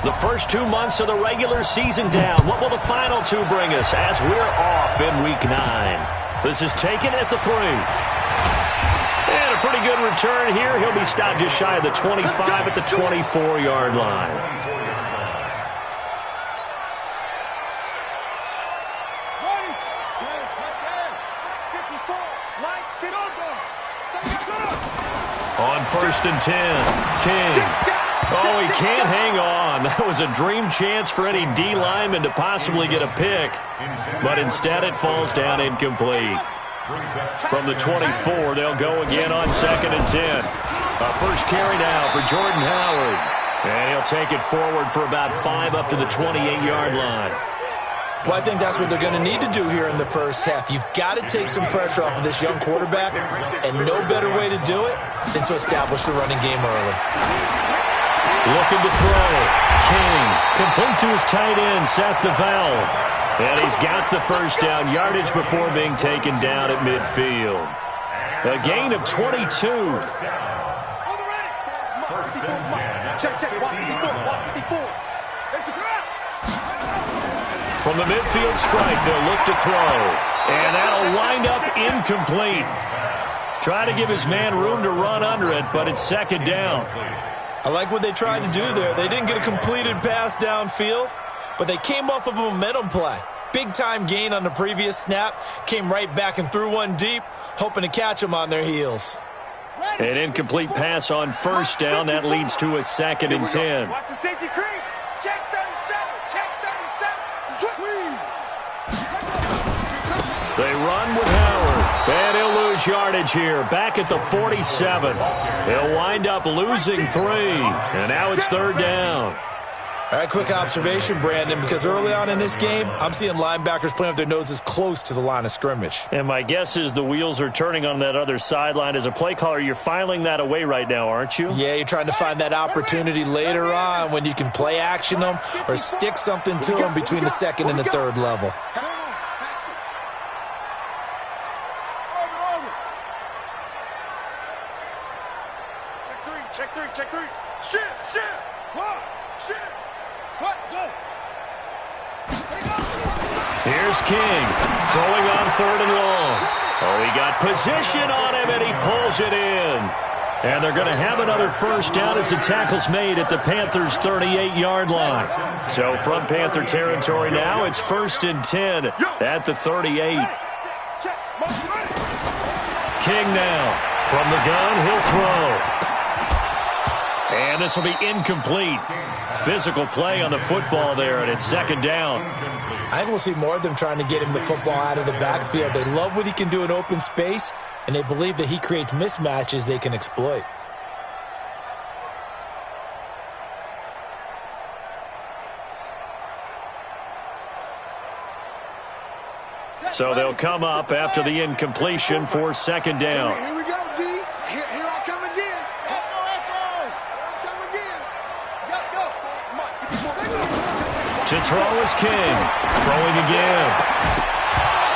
The first 2 months of the regular season down. What will the final 2 bring us as we're off in Week 9? This is taken at the 3. And a pretty good return here. He'll be stopped just shy of the 25 at the 24-yard line. On 1st and 10, King. Oh, he can't hang on. That was a dream chance for any D lineman to possibly get a pick. But instead it falls down incomplete. From the 24, they'll go again on 2nd and 10. A first carry now for Jordan Howard. And he'll take it forward for about 5 up to the 28-yard line. Well, I think that's what they're going to need to do here in the first half. You've got to take some pressure off of this young quarterback, and no better way to do it than to establish the running game early. Looking to throw. King, complete to his tight end, Seth DeValve. And he's got the first down yardage before being taken down at midfield. A gain of 22. From the midfield strike, they'll look to throw. And that'll wind up incomplete. Try to give his man room to run under it, but it's 2nd down. I like what they tried to do there. They didn't get a completed pass downfield, but they came off of a momentum play. Big-time gain on the previous snap. Came right back and threw one deep, hoping to catch them on their heels. An incomplete pass on 1st down. That leads to a 2nd and 10. Watch the safety creep. Check 37. Check 37. They run with Howard. And he'll lose yardage here. Back at the 47. He'll wind up losing 3. And now it's 3rd down. All right, quick observation, Brandon, because early on in this game, I'm seeing linebackers playing with their noses close to the line of scrimmage. And my guess is the wheels are turning on that other sideline. As a play caller, you're filing that away right now, aren't you? Yeah, you're trying to find that opportunity later on when you can play action them or stick something to them between the 2nd and the 3rd level. Check 3. Shit. What? Shit. What? Go. Here's King, throwing on 3rd and long. Oh, he got position on him, and he pulls it in. And they're going to have another first down as the tackle's made at the Panthers' 38-yard line. So from Panther territory now, it's 1st and 10 at the 38. King now. From the gun, he'll throw. And this will be incomplete. Physical play on the football there, and it's 2nd down. I think we'll see more of them trying to get him the football out of the backfield. They love what he can do in open space, and they believe that he creates mismatches they can exploit. So they'll come up after the incompletion for 2nd down. Here we go, D. Here I come again. To throw is King. Throwing again.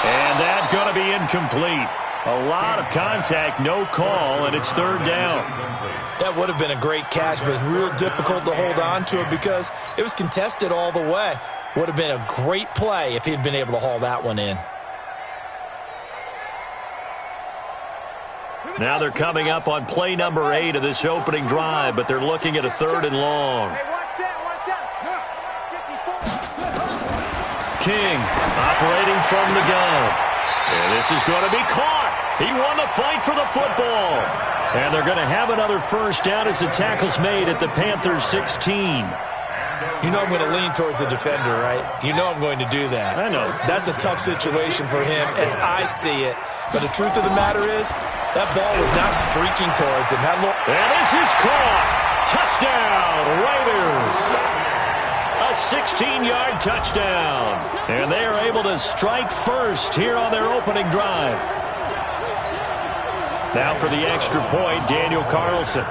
And that's going to be incomplete. A lot of contact, no call, and it's 3rd down. That would have been a great catch, but it's real difficult to hold on to it because it was contested all the way. Would have been a great play if he'd been able to haul that one in. Now they're coming up on play number 8 of this opening drive, but they're looking at a 3rd and long. King operating from the gun. And this is going to be caught. He won the fight for the football. And they're going to have another first down as the tackle's made at the Panthers' 16. You know I'm going to lean towards the defender, right? You know I'm going to do that. I know. That's a tough situation for him as I see it. But the truth of the matter is, that ball was not streaking towards him. And this is caught. Touchdown, Raiders. A 16-yard touchdown. And they are able to strike first here on their opening drive. Now for the extra point, Daniel Carlson.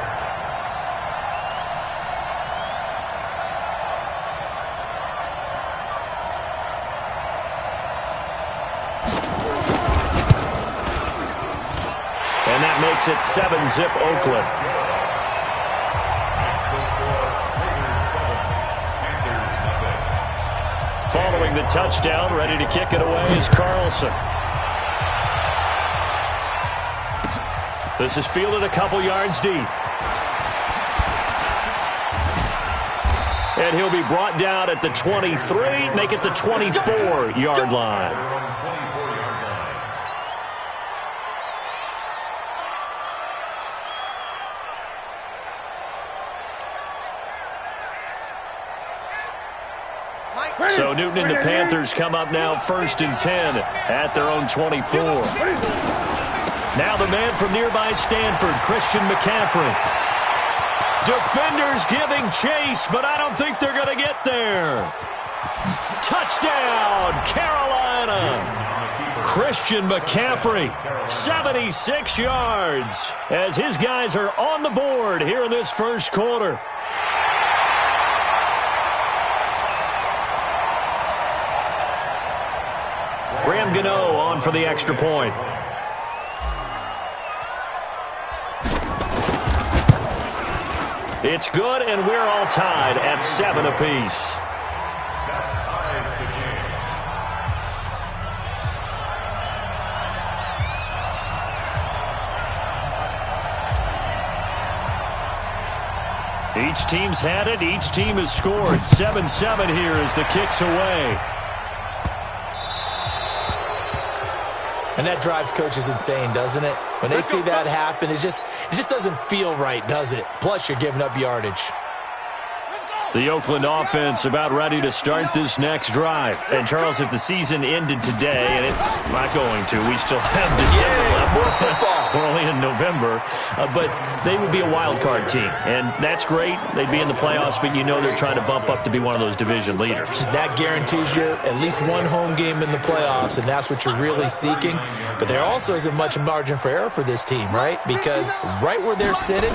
And that makes it 7-zip Oakland. following the touchdown. Ready to kick it away is Carlson. This is fielded a couple yards deep. And he'll be brought down at the 23, make it the 24-yard line. So Newton and the Panthers come up now 1st and 10 at their own 24. Now the man from nearby Stanford, Christian McCaffrey. Defenders giving chase, but I don't think they're going to get there. Touchdown, Carolina. Christian McCaffrey, 76 yards, as his guys are on the board here in this first quarter. Graham Gano on for the extra point. It's good, and we're all tied at 7 apiece. Each team's had it. Each team has scored. 7-7 here as the kick's away. And that drives coaches insane, doesn't it? When they see that happen, it just doesn't feel right, does it? Plus, you're giving up yardage. The Oakland offense about ready to start this next drive. And, Charles, if the season ended today, and it's not going to, we still have December left. We're only in November. But they would be a wild card team. And that's great. They'd be in the playoffs, but you know they're trying to bump up to be one of those division leaders. That guarantees you at least one home game in the playoffs, and that's what you're really seeking. But there also isn't much margin for error for this team, right? Because right where they're sitting,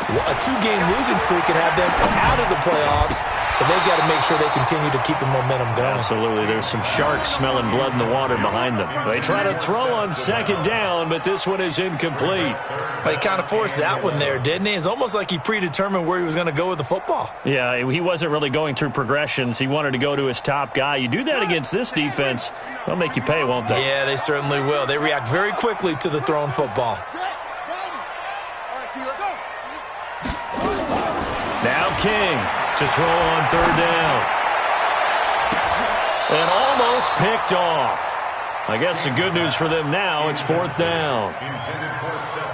a 2-game losing streak could have them out of the playoffs, so they've got to make sure they continue to keep the momentum going. Absolutely. There's some sharks smelling blood in the water behind them. They try to throw on 2nd down, but this one is incomplete. But he kind of forced that one there, didn't he? It's almost like he predetermined where he was going to go with the football. Yeah, he wasn't really going through progressions. He wanted to go to his top guy. You do that against this defense, they'll make you pay, won't they? Yeah, they certainly will. They react very quickly to the thrown football. Now King to throw on 3rd down. And almost picked off. I guess the good news for them now, it's 4th down.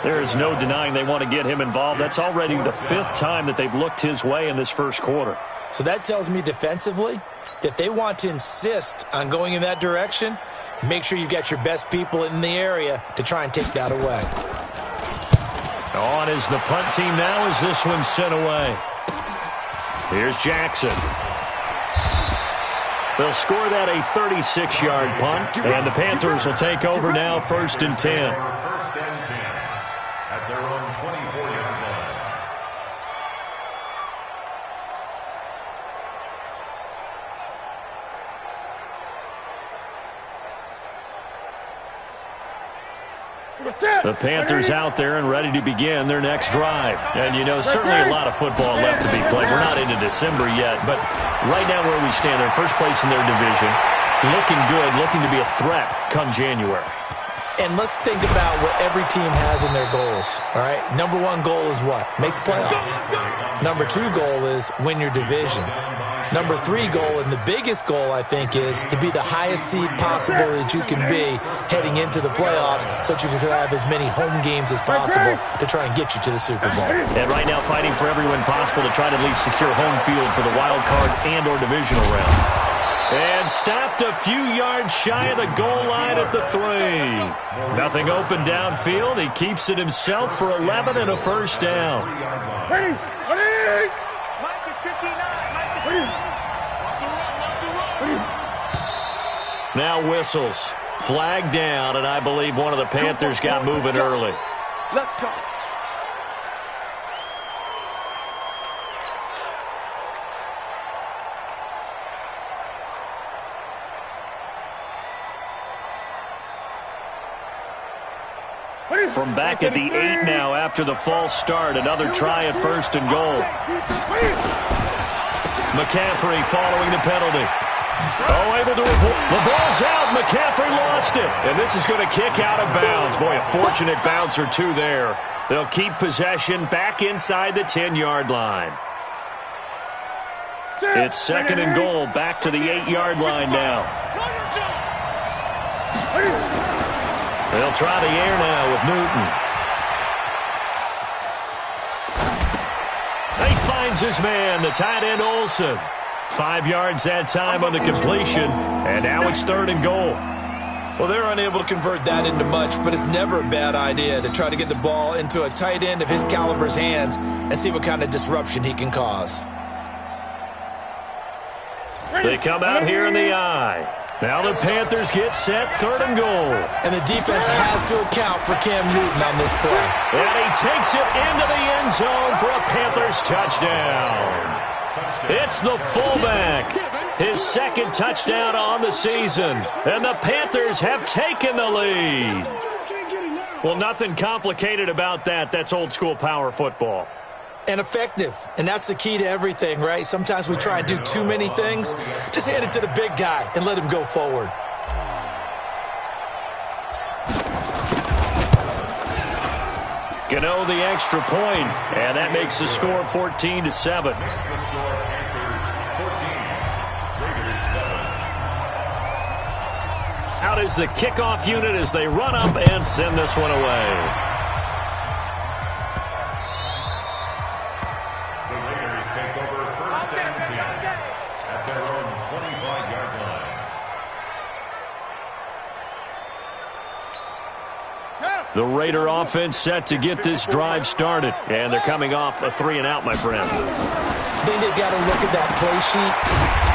There is no denying they want to get him involved. That's already the 5th time that they've looked his way in this first quarter. So that tells me defensively that they want to insist on going in that direction. Make sure you've got your best people in the area to try and take that away. On is the punt team now as this one's sent away. Here's Jackson. They'll score that a 36-yard punt, and the Panthers will take over now 1st and 10. At their own 24-yard line. The Panthers out there and ready to begin their next drive. And, you know, certainly a lot of football left to be played. We're not into December yet, but right now where we stand, they're first place in their division, looking good, looking to be a threat come January. And let's think about what every team has in their goals, all right? Number 1 goal is what? Make the playoffs. Number 2 goal is win your division. Number 3 goal, and the biggest goal, I think, is to be the highest seed possible that you can be heading into the playoffs so that you can have as many home games as possible to try and get you to the Super Bowl. And right now fighting for every win possible to try to at least secure home field for the wild card and or divisional round. And stopped a few yards shy of the goal line at the 3. Nothing open downfield. He keeps it himself for 11 and a first down. Ready? Ready? Mike is 59. Now whistles. Flag down, and I believe one of the Panthers got moving early. Let's go. From back at the 8 now after the false start, another try at 1st and goal. McCaffrey following the penalty. Oh, able to avoid. The ball's out. McCaffrey lost it. And this is going to kick out of bounds. Boy, a fortunate bounce or two there. They'll keep possession back inside the 10-yard line. It's second and goal. Back to the 8-yard line now. They'll try the air now with Newton. He finds his man, the tight end Olsen. 5 yards that time on the completion, and now it's third and goal. Well, they're unable to convert that into much, but it's never a bad idea to try to get the ball into a tight end of his caliber's hands and see what kind of disruption he can cause. They come out here in the eye. Now the Panthers get set, third and goal. And the defense has to account for Cam Newton on this play. And he takes it into the end zone for a Panthers touchdown. It's the fullback. His second touchdown on the season. And the Panthers have taken the lead. Well, nothing complicated about that. That's old school power football. And effective. And that's the key to everything, right? Sometimes we try and do too many things. Just hand it to the big guy and let him go forward. Gano the extra point, and that makes the score 14-7. Out is the kickoff unit as they run up and send this one away. The Raider offense set to get this drive started. And they're coming off a 3-and-out, my friend. I think they've got to look at that play sheet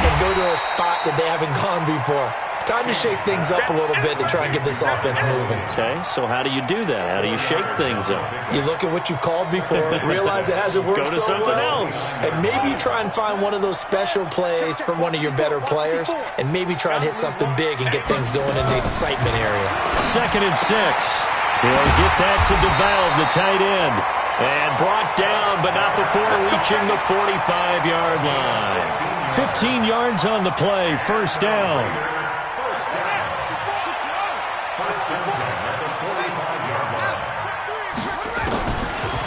and go to a spot that they haven't gone before. Time to shake things up a little bit to try and get this offense moving. Okay, so how do you do that? How do you shake things up? You look at what you've called before, realize it hasn't worked Go to something else. And maybe try and find one of those special plays from one of your better players, and maybe try and hit something big and get things going in the excitement area. 2nd and 6. He'll get that to DeValve, the tight end. And brought down, but not before reaching the 45-yard line. 15 yards on the play, first down.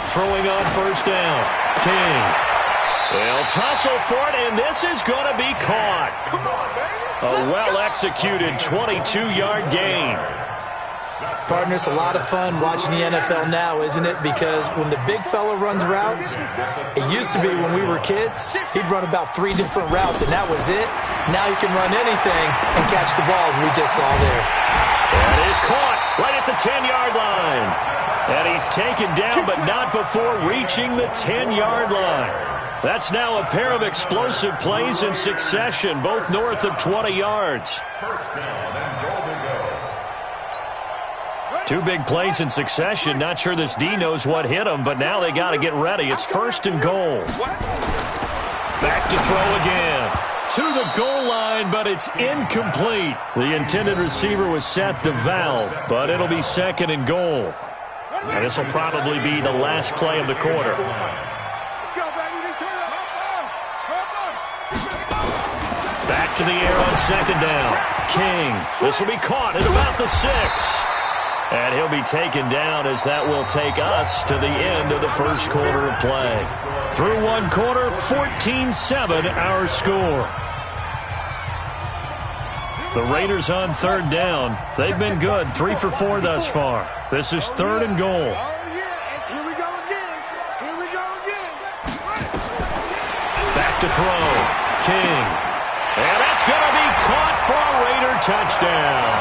Throwing on first down. King. They'll tussle for it, and this is going to be caught. A well-executed 22-yard gain. Partner, it's a lot of fun watching the NFL now, isn't it? Because when the big fella runs routes, it used to be when we were kids, he'd run about 3 different routes, and that was it. Now he can run anything and catch the balls we just saw there. That is caught right at the 10-yard line. And he's taken down, but not before reaching the 10-yard line. That's now a pair of explosive plays in succession, both north of 20 yards. First down and goal to go. 2 big plays in succession. Not sure this D knows what hit him, but now they got to get ready. It's first and goal. Back to throw again. To the goal line, but it's incomplete. The intended receiver was set to Valve, but it'll be second and goal. And this will probably be the last play of the quarter. Back to the air on second down. King. This will be caught at about the 6. And he'll be taken down as that will take us to the end of the first quarter of play. Through one quarter, 14-7 our score. The Raiders on third down. They've been good, 3 for 4 thus far. This is third and goal. Back to throw. King. And that's going to be caught for a Raider touchdown.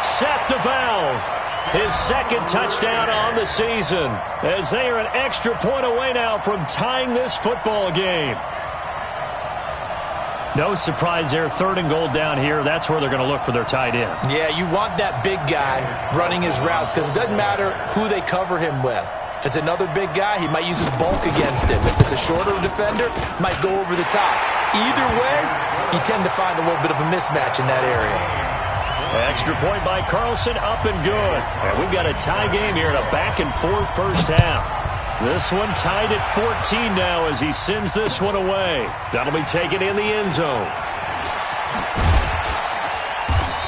Set to Valve. His second touchdown on the season, as they are an extra point away now from tying this football game. No surprise there, third and goal down here. That's where they're going to look for their tight end. Yeah, you want that big guy running his routes because it doesn't matter who they cover him with. If it's another big guy, he might use his bulk against him. If it's a shorter defender, might go over the top. Either way, you tend to find a little bit of a mismatch in that area. Extra point by Carlson, up and good. And we've got a tie game here in a back-and-forth first half. This one tied at 14 now as he sends this one away. That'll be taken in the end zone.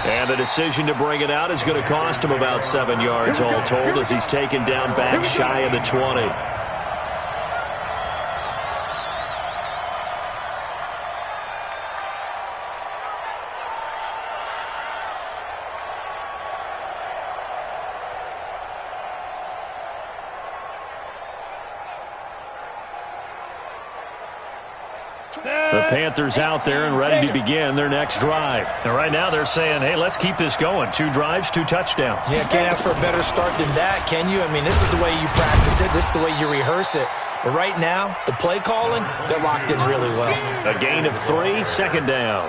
And the decision to bring it out is going to cost him about 7 yards all told as he's taken down back shy of the 20. The Panthers out there and ready to begin their next drive. And right now they're saying, hey, let's keep this going. 2 drives, 2 touchdowns. Yeah, can't ask for a better start than that, can you? I mean, this is the way you practice it. This is the way you rehearse it. But right now, the play calling, they're locked in really well. A gain of 3, second down.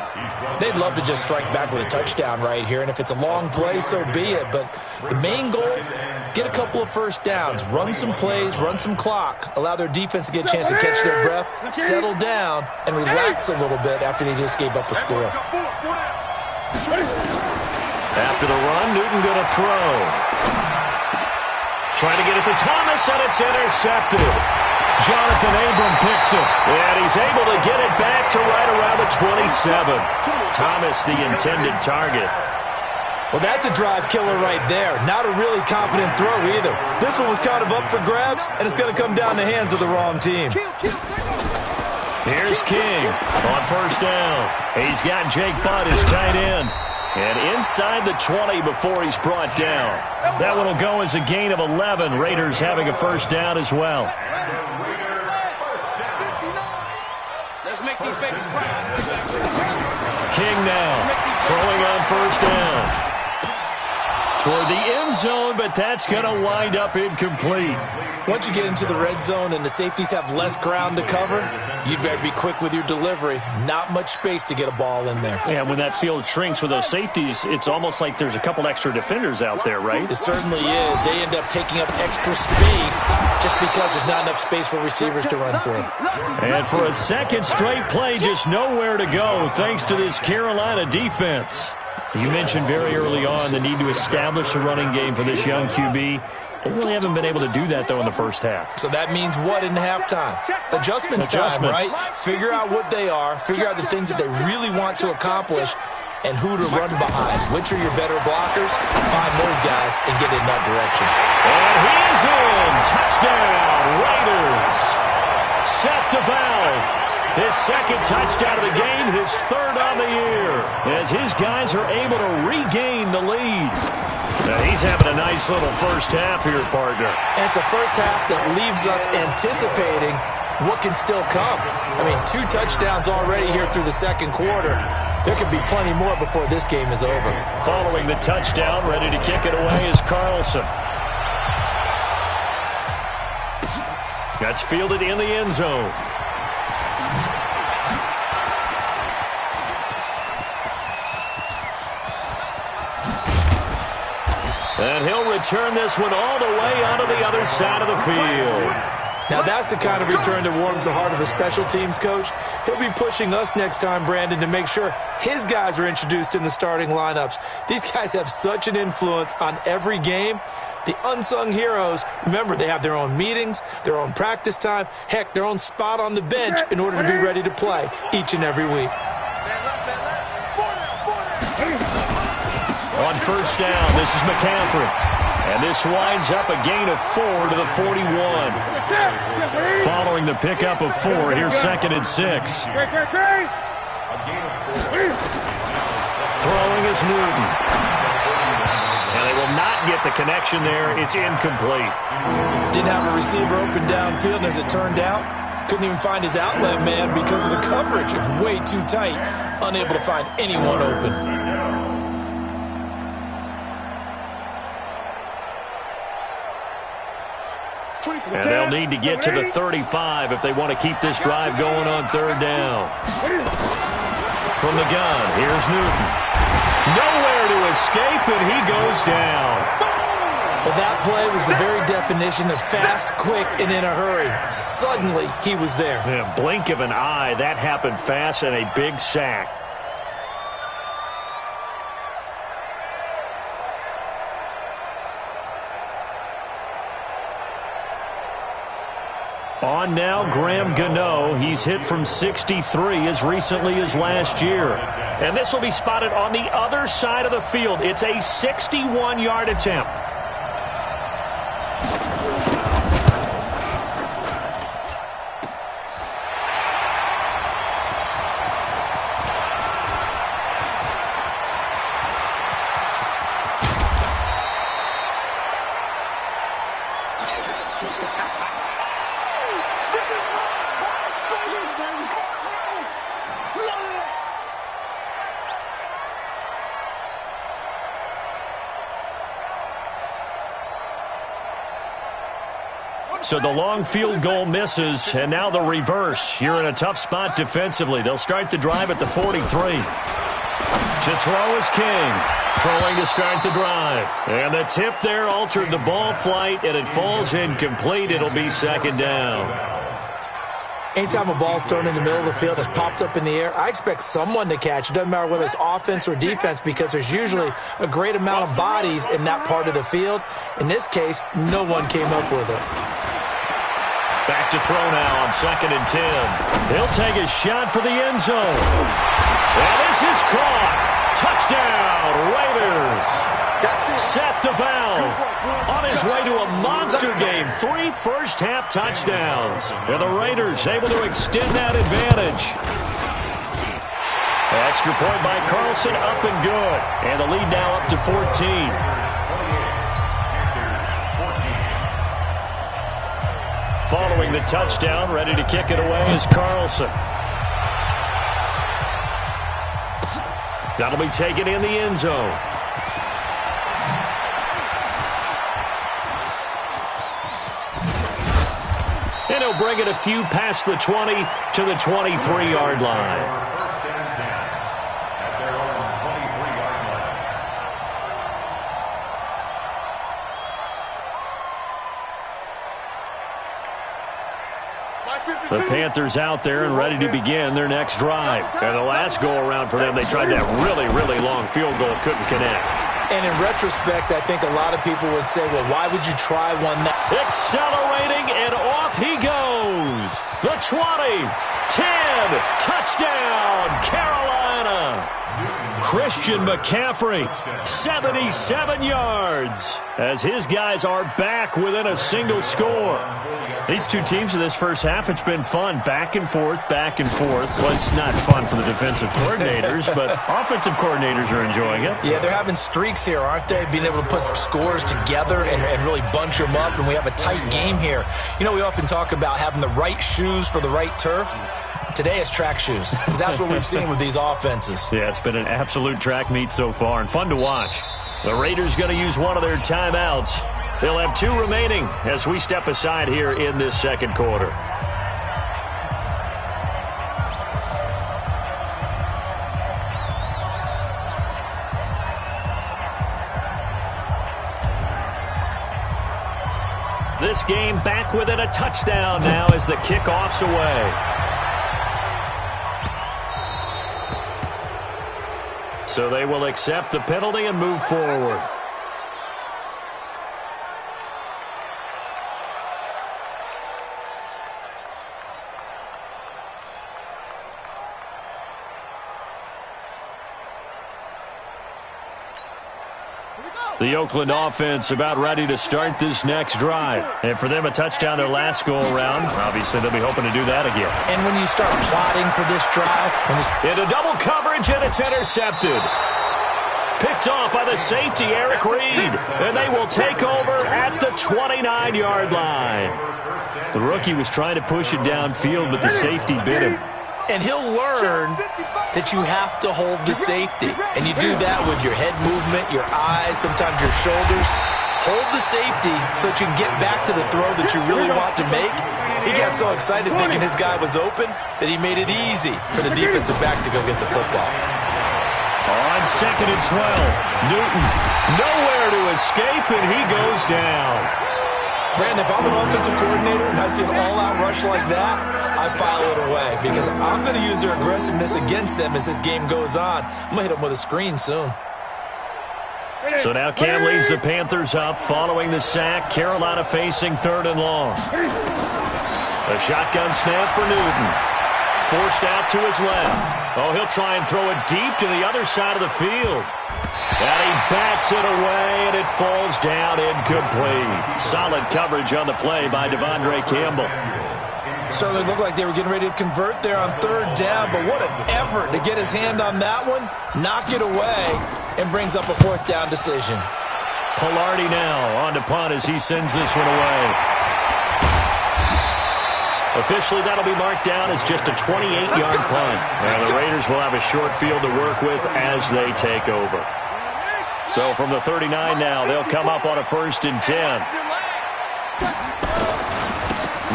They'd love to just strike back with a touchdown right here. And if it's a long play, so be it. But the main goal, get a couple of first downs, run some plays, run some clock, allow their defense to get a chance to catch their breath, settle down, and relax a little bit after they just gave up a score. After the run, Newton going to throw. Trying to get it to Thomas, and it's intercepted. Jonathan Abram picks it, and he's able to get it back to right around the 27. Thomas, the intended target. Well, that's a drive killer right there. Not a really confident throw either. This one was kind of up for grabs, and it's going to come down the hands of the wrong team. Here's King on first down. He's got Jake Butt, his tight end. And inside the 20 before he's brought down. That one will go as a gain of 11. Raiders having a first down as well. Let's make these babies cry. King now throwing on first down. Toward the end zone, but that's going to wind up incomplete. Once you get into the red zone and the safeties have less ground to cover, you'd better be quick with your delivery. Not much space to get a ball in there. Yeah, when that field shrinks with those safeties, it's almost like there's a couple extra defenders out there, right? It certainly is. They end up taking up extra space just because there's not enough space for receivers to run through. And for a second straight play, just nowhere to go thanks to this Carolina defense. You mentioned very early on the need to establish a running game for this young QB. They really haven't been able to do that, though, in the first half. So that means what in halftime? Adjustments time, right? Figure out what they are, figure out the things that they really want to accomplish, and who to run behind. Which are your better blockers? Find those guys and get in that direction. And he's in. Touchdown, Raiders. Seth DeValve. His second touchdown of the game, his third on the year, as his guys are able to regain the lead. Now he's having a nice little first half here, partner. And it's a first half that leaves us anticipating what can still come. I mean, 2 touchdowns already here through the second quarter. There could be plenty more before this game is over. Following the touchdown, ready to kick it away is Carlson. That's fielded in the end zone. And he'll return this one all the way onto the other side of the field. Now that's the kind of return that warms the heart of a special teams coach. He'll be pushing us next time, Brandon, to make sure his guys are introduced in the starting lineups. These guys have such an influence on every game. The unsung heroes, remember, they have their own meetings, their own practice time, heck, their own spot on the bench in order to be ready to play each and every week. On first down, this is McCaffrey. And this winds up a gain of 4 to the 41. Following the pickup of 4, here's 2nd and 6. Throwing is Newton. And they will not get the connection there. It's incomplete. Didn't have a receiver open downfield, and as it turned out, couldn't even find his outlet man because of the coverage. It was way too tight. Unable to find anyone open. And they'll need to get to the 35 if they want to keep this drive going on third down. From the gun, here's Newton. Nowhere to escape, and he goes down. Well, that play was the very definition of fast, quick, and in a hurry. Suddenly, he was there. Yeah, blink of an eye, that happened fast, and a big sack. On now, Graham Gano. He's hit from 63 as recently as last year. And this will be spotted on the other side of the field. It's a 61-yard attempt. So the long field goal misses, and now the reverse. You're in a tough spot defensively. They'll start the drive at the 43. To throw is King. Throwing to start the drive. And the tip there altered the ball flight, and it falls incomplete. It'll be second down. Anytime a ball's thrown in the middle of the field, it's popped up in the air, I expect someone to catch. It doesn't matter whether it's offense or defense, because there's usually a great amount of bodies in that part of the field. In this case, no one came up with it. Back to throw now on 2nd and 10. He'll take a shot for the end zone. And this is caught. Touchdown, Raiders. Seth DeValve on his way to a monster game. 3 first-half touchdowns. And the Raiders able to extend that advantage. Extra point by Carlson, up and good. And the lead now up to 14. Following the touchdown, ready to kick it away is Carlson. That'll be taken in the end zone. And he'll bring it a few past the 20 to the 23-yard line. First and 10 at their own 23-yard line. The Panthers out there and ready to begin their next drive. And the last go-around for them, they tried that really, really long field goal, couldn't connect. And in retrospect, I think a lot of people would say, well, why would you try one that... Accelerating, and off he goes. The 20, 10, touchdown, Carolina. Christian McCaffrey, 77 yards, as his guys are back within a single score. These two teams in this first half, it's been fun. Back and forth, back and forth. Well, it's not fun for the defensive coordinators, but offensive coordinators are enjoying it. Yeah, they're having streaks here, aren't they? Being able to put scores together and really bunch them up, and we have a tight game here. You know, we often talk about having the right shoes for the right turf. Today is track shoes, because that's what we've seen with these offenses. Yeah, it's been an absolute track meet so far, and fun to watch. The Raiders going to use one of their timeouts. They'll have 2 remaining as we step aside here in this second quarter. This game back within a touchdown now as the kickoff's away. So they will accept the penalty and move forward. The Oakland offense about ready to start this next drive. And for them, a touchdown their last go-around. Obviously, they'll be hoping to do that again. And when you start plotting for this drive... Into double coverage, and it's intercepted. Picked off by the safety, Eric Reed. And they will take over at the 29-yard line. The rookie was trying to push it downfield, but the safety bit him. And he'll learn that you have to hold the safety. And you do that with your head movement, your eyes, sometimes your shoulders. Hold the safety so that you can get back to the throw that you really want to make. He got so excited thinking his guy was open that he made it easy for the defensive back to go get the football. On 2nd and 12, Newton nowhere to escape, and he goes down. Brandon, if I'm an offensive coordinator and I see an all-out rush like that, I file it away because I'm going to use their aggressiveness against them as this game goes on. I'm going to hit them with a screen soon. So now Cam leads the Panthers up following the sack. Carolina facing 3rd and long. A shotgun snap for Newton. Forced out to his left. Oh, he'll try and throw it deep to the other side of the field. And he bats it away, and it falls down incomplete. Solid coverage on the play by Devondre Campbell. Certainly looked like they were getting ready to convert there on third down, but what an effort to get his hand on that one, knock it away, and brings up a fourth down decision. Pilardi now on to punt as he sends this one away. Officially, that'll be marked down as just a 28-yard punt. And the Raiders will have a short field to work with as they take over. So from the 39 now, they'll come up on a 1st and 10.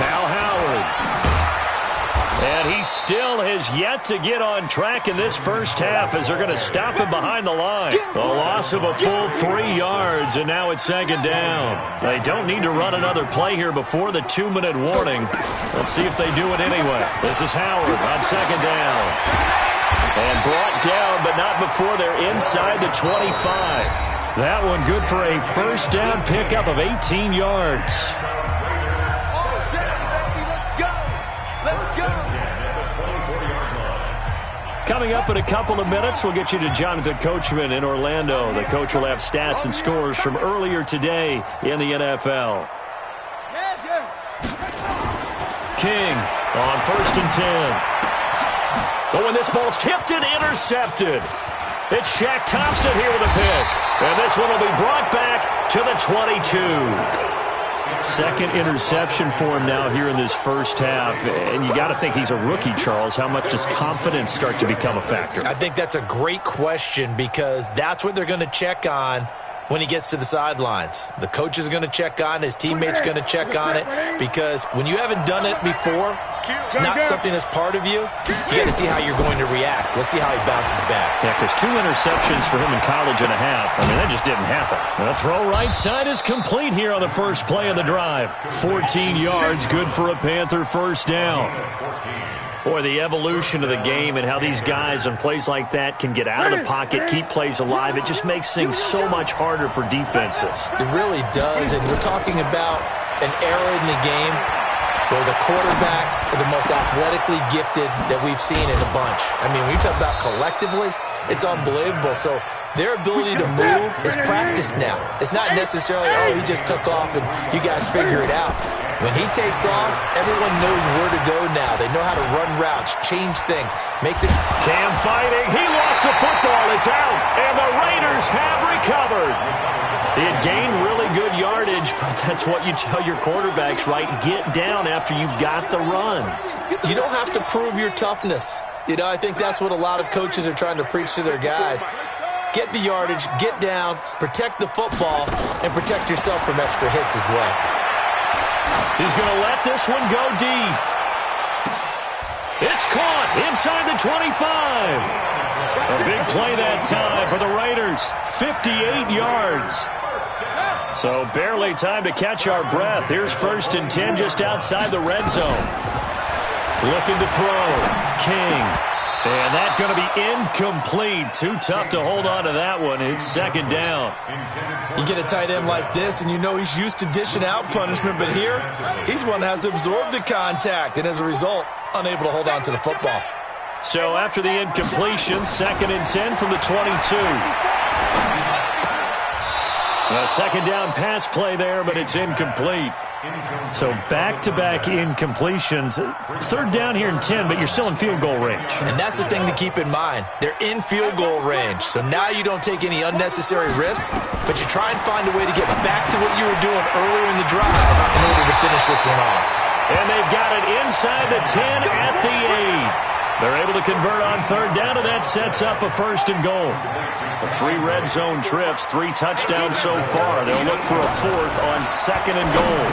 Now Howard. And he still has yet to get on track in this first half as they're going to stop him behind the line. A loss of a full 3 yards, and now it's 2nd down. They don't need to run another play here before the 2-minute warning. Let's see if they do it anyway. This is Howard on 2nd down. And brought down, but not before they're inside the 25. That one good for a 1st down pickup of 18 yards. Coming up in a couple of minutes, we'll get you to Jonathan Coachman in Orlando. The coach will have stats and scores from earlier today in the NFL. King on 1st and 10. But when this ball's tipped and intercepted, it's Shaq Thompson here with a pick. And this one will be brought back to the 22. Second interception for him now here in this first half. And you got to think he's a rookie, Charles. How much does confidence start to become a factor? I think that's a great question because that's what they're going to check on when he gets to the sidelines. The coach is going to check on, his teammates going to check on it, because when you haven't done it before, it's not something that's part of you. You got to see how you're going to react. Let's see how he bounces back. Yeah, because 2 interceptions for him in college and a half. I mean, that just didn't happen. The throw right side is complete here on the first play of the drive. 14 yards, good for a Panther 1st down. Boy, the evolution of the game and how these guys on plays like that can get out of the pocket, keep plays alive, it just makes things so much harder for defenses. It really does, and we're talking about an era in the game where the quarterbacks are the most athletically gifted that we've seen in a bunch. I mean, when you talk about collectively, it's unbelievable. So their ability to move is practiced now. It's not necessarily, oh, he just took off and you guys figure it out. When he takes off, everyone knows where to go now. They know how to run routes, change things, make the... Cam fighting. He lost the football. It's out. And the Raiders have recovered. He had gained really good yardage, but that's what you tell your quarterbacks, right? Get down after you've got the run. You don't have to prove your toughness. You know, I think that's what a lot of coaches are trying to preach to their guys. Get the yardage, get down, protect the football, and protect yourself from extra hits as well. He's going to let this one go deep. It's caught inside the 25. A big play that time for the Raiders. 58 yards. So barely time to catch our breath. Here's 1st and 10 just outside the red zone. Looking to throw. King. And that's going to be incomplete. Too tough to hold on to that one. It's 2nd down. You get a tight end like this, and you know he's used to dishing out punishment, but here, he's one that has to absorb the contact, and as a result, unable to hold on to the football. So after the incompletion, 2nd and 10 from the 22. A 2nd down pass play there, but it's incomplete. So back-to-back incompletions. 3rd down here in 10, but you're still in field goal range. And that's the thing to keep in mind. They're in field goal range. So now you don't take any unnecessary risks, but you try and find a way to get back to what you were doing earlier in the drive in order to finish this one off. And they've got it inside the 10 at the 8. They're able to convert on 3rd down, and that sets up a 1st and goal. 3 red zone trips, 3 touchdowns so far. They'll look for a 4th on 2nd and goal.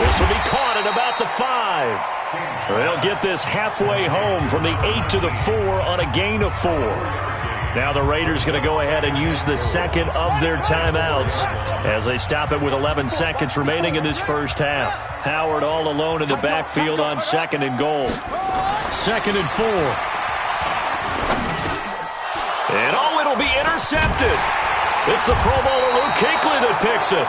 This will be caught at about the 5. They'll get this halfway home from the 8 to the 4 on a gain of 4. Now the Raiders going to go ahead and use the 2nd of their timeouts as they stop it with 11 seconds remaining in this first half. Howard all alone in the backfield on 2nd and goal. 2nd and 4. And it'll be intercepted. It's the Pro Bowler Luke Kuechly that picks it.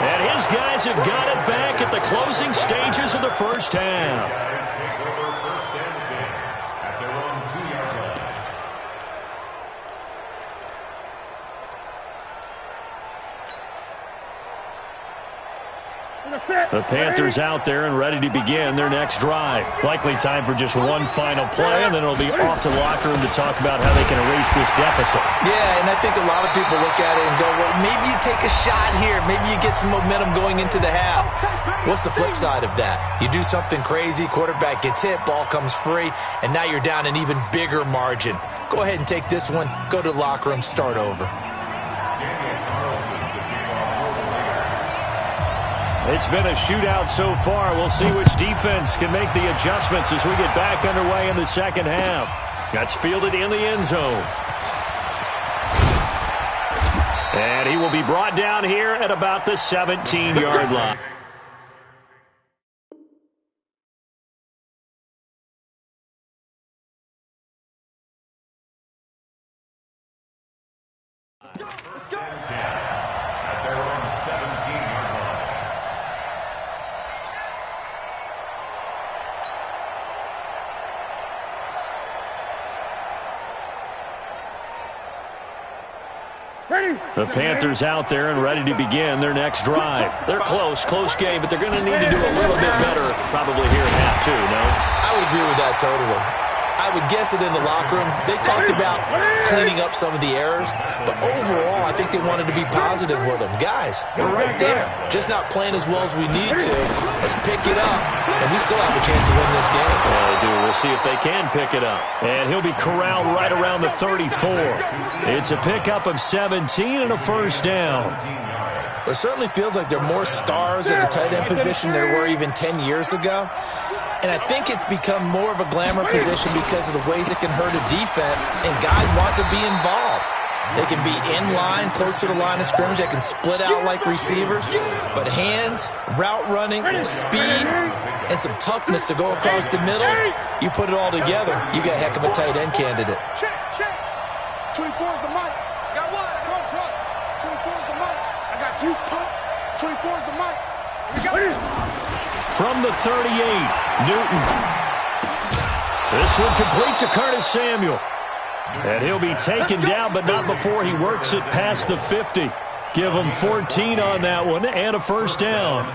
And his guys have got it back at the closing stages of the first half. Take over first and 10 at their own 2-yard line. The Panthers out there and ready to begin their next drive. Likely time for just one final play, and then it'll be off to the locker room to talk about how they can erase this deficit. Yeah, and I think a lot of people look at it and go, well, maybe you take a shot here. Maybe you get some momentum going into the half. What's the flip side of that? You do something crazy, quarterback gets hit, ball comes free, and now you're down an even bigger margin. Go ahead and take this one, go to the locker room, start over. It's been a shootout so far. We'll see which defense can make the adjustments as we get back underway in the second half. That's fielded in the end zone. And he will be brought down here at about the 17-yard line. First and 10 at their own 17-yard line. The Panthers out there and ready to begin their next drive. They're close game, but they're going to need to do a little bit better probably here at half two, no? I would agree with that totally. I would guess it in the locker room. They talked about cleaning up some of the errors, but overall, I think they wanted to be positive with them. Guys, we're right there. Just not playing as well as we need to. Let's pick it up, and we still have a chance to win this game. Yeah, they do. We'll see if they can pick it up. And he'll be corralled right around the 34. It's a pickup of 17 and a first down. It certainly feels like there are more stars at the tight end position than there were even 10 years ago. And I think it's become more of a glamour position because of the ways it can hurt a defense, and guys want to be involved. They can be in line, close to the line of scrimmage. They can split out like receivers. But hands, route running, speed, and some toughness to go across the middle, you put it all together, you got a heck of a tight end candidate. Check. 24 is the mic. I got one. I come front. 24 is the mic. I got you, pump. 24 is the mic. We got it. From the 38, Newton. This one complete to Curtis Samuel. And he'll be taken down, but not before he works it past the 50. Give him 14 on that one and a first down.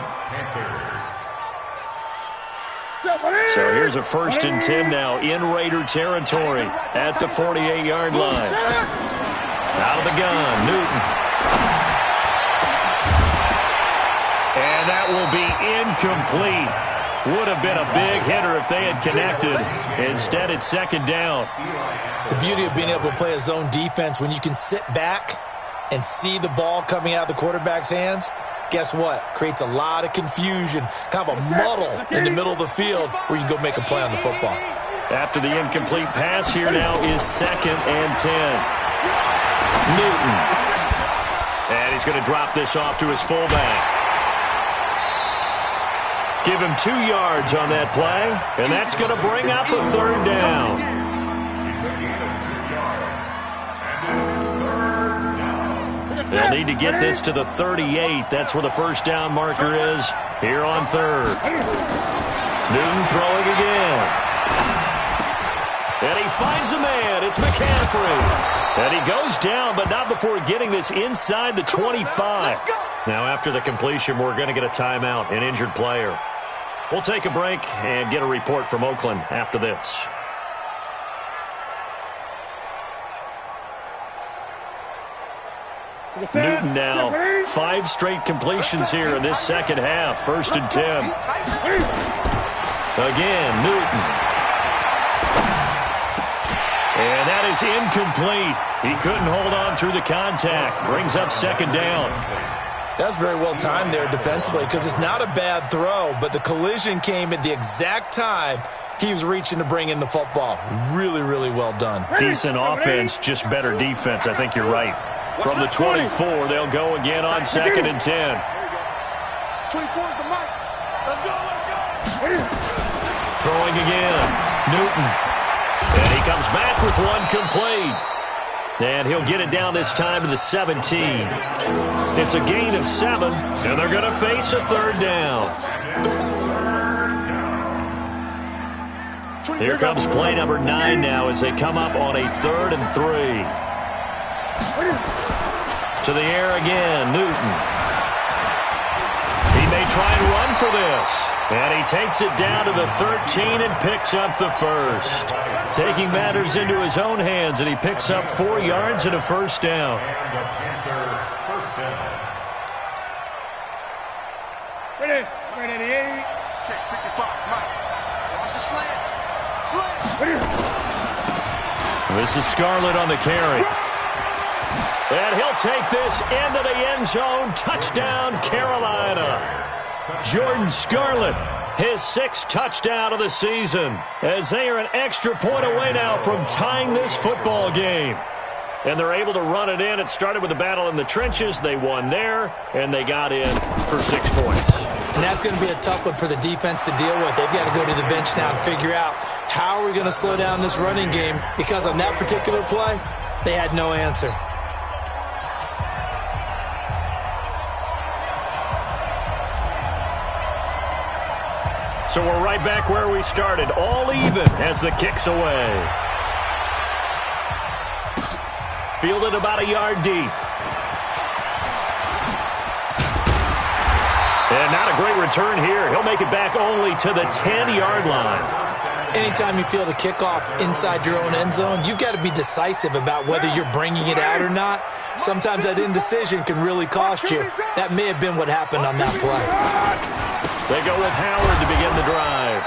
So here's a first and 10 now in Raider territory at the 48-yard line. Out of the gun, Newton. And that will be incomplete. Would have been a big hitter if they had connected. Instead, it's second down. The beauty of being able to play a zone defense, when you can sit back and see the ball coming out of the quarterback's hands, guess what? Creates a lot of confusion, kind of a muddle in the middle of the field where you can go make a play on the football. After the incomplete pass, here now is second and 10. Newton. And he's going to drop this off to his fullback. Give him 2 yards on that play, and that's going to bring up a third down. They'll need to get this to the 38. That's where the first down marker is here on third. Newton throwing again. And he finds a man. It's McCaffrey. And he goes down, but not before getting this inside the 25. Now, after the completion, we're going to get a timeout, an injured player. We'll take a break and get a report from Oakland after this. Newton now, 5 straight completions here in this second half. First and 10. Again, Newton. And that is incomplete. He couldn't hold on through the contact. Brings up second down. That's very well timed there defensively because it's not a bad throw, but the collision came at the exact time he was reaching to bring in the football. Really, really well done. Decent offense, just better defense. I think you're right. From the 24, they'll go again on second and 10. 24 is the mic. Let's go. Throwing again. Newton. And he comes back with one complete. And he'll get it down this time to the 17. It's a gain of 7, and they're going to face a third down. Here comes play number 9 now as they come up on a 3rd and 3. To the air again, Newton. He may try and run for this. And he takes it down to the 13 and picks up the first. Taking matters into his own hands, and he picks up 4 yards and a first down. Ready, 88. Check 55, Mike. Watch the slant. This is Scarlett on the carry. And he'll take this into the end zone. Touchdown, Carolina. Jordan Scarlett, his 6th touchdown of the season, as they are an extra point away now from tying this football game. And they're able to run it in. It started with a battle in the trenches. They won there, and they got in for 6 points. And that's going to be a tough one for the defense to deal with. They've got to go to the bench now and figure out how are we going to slow down this running game, because on that particular play, they had no answer. So we're right back where we started, all even as the kick's away. Fielded about a yard deep. And not a great return here. He'll make it back only to the 10-yard line. Anytime you field a kickoff inside your own end zone, you've got to be decisive about whether you're bringing it out or not. Sometimes that indecision can really cost you. That may have been what happened on that play. They go with Howard to begin the drive.